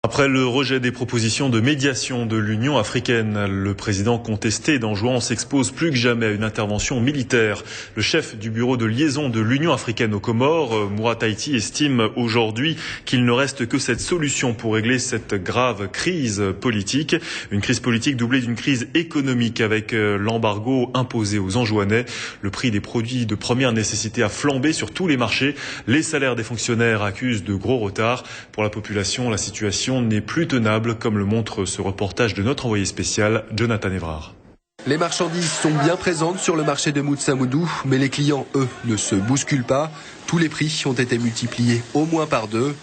Après le rejet des propositions de médiation de l'Union africaine, le président contesté d'Anjouan s'expose plus que jamais à une intervention militaire. Le chef du bureau de liaison de l'Union africaine aux Comores, Mourad Haïti, estime aujourd'hui qu'il ne reste que cette solution pour régler cette grave crise politique. Une crise politique doublée d'une crise économique avec l'embargo imposé aux Anjouanais. Le prix des produits de première nécessité a flambé sur tous les marchés. Les salaires des fonctionnaires accusent de gros retards. Pour la population, la situation n'est plus tenable, comme le montre ce reportage de notre envoyé spécial, Jonathan Evrard. Les marchandises sont bien présentes sur le marché de Moutsamoudou, mais les clients, eux, ne se bousculent pas. Tous les prix ont été multipliés au moins par 2.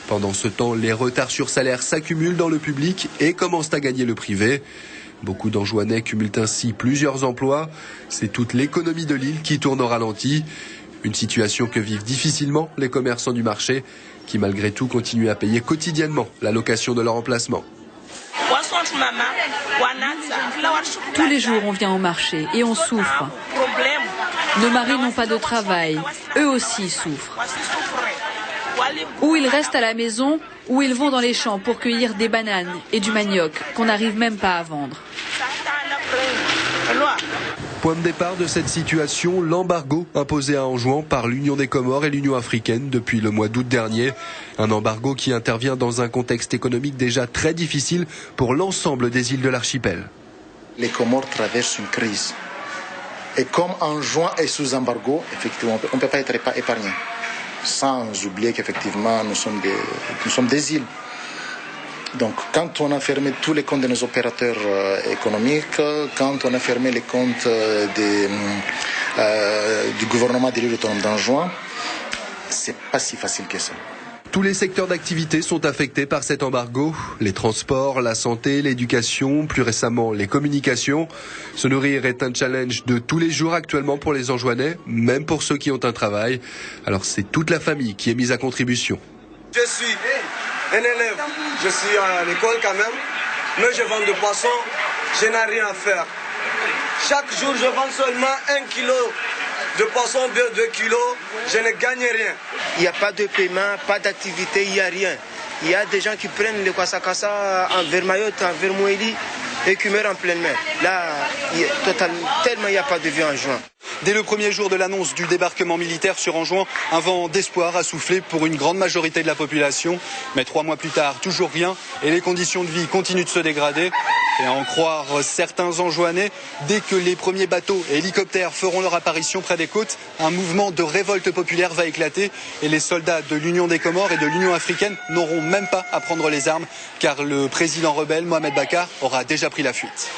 Pendant ce temps, les retards sur salaire s'accumulent dans le public et commencent à gagner le privé. Beaucoup d'Anjouanais cumulent ainsi plusieurs emplois. C'est toute l'économie de l'île qui tourne au ralenti. Une situation que vivent difficilement les commerçants du marché, qui malgré tout continuent à payer quotidiennement la location de leur emplacement. Tous les jours on vient au marché et on souffre. Nos maris n'ont pas de travail, eux aussi souffrent. Ou ils restent à la maison, ou ils vont dans les champs pour cueillir des bananes et du manioc qu'on n'arrive même pas à vendre. Point de départ de cette situation, l'embargo imposé à Anjouan par l'Union des Comores et l'Union africaine depuis le mois d'août dernier. Un embargo qui intervient dans un contexte économique déjà très difficile pour l'ensemble des îles de l'archipel. Les Comores traversent une crise. Et comme Anjouan est sous embargo, effectivement, on ne peut pas être épargné. Sans oublier qu'effectivement, nous sommes des îles. Donc, quand on a fermé tous les comptes de nos opérateurs économiques, quand on a fermé les comptes du gouvernement de l'île autonome d'Anjouan, c'est pas si facile que ça. Tous les secteurs d'activité sont affectés par cet embargo. Les transports, la santé, l'éducation, plus récemment les communications. Se nourrir est un challenge de tous les jours actuellement pour les Anjouanais, même pour ceux qui ont un travail. Alors c'est toute la famille qui est mise à contribution. Je suis un élève, je suis à l'école quand même, mais je vends de poissons, je n'ai rien à faire. Chaque jour, je vends seulement 1 kilo de poisson, 2 kilos, je ne gagne rien. Il n'y a pas de paiement, pas d'activité, il n'y a rien. Il y a des gens qui prennent le kwasa-kwasa envers Mayotte, envers Mouéli et qui meurent en pleine mer. Là, tellement il n'y a pas de vie en juin. Dès le premier jour de l'annonce du débarquement militaire sur Anjouan, un vent d'espoir a soufflé pour une grande majorité de la population. Mais 3 mois plus tard, toujours rien et les conditions de vie continuent de se dégrader. Et à en croire certains Anjouanais, dès que les premiers bateaux et hélicoptères feront leur apparition près des côtes, un mouvement de révolte populaire va éclater et les soldats de l'Union des Comores et de l'Union africaine n'auront même pas à prendre les armes car le président rebelle Mohamed Bakar aura déjà pris la fuite.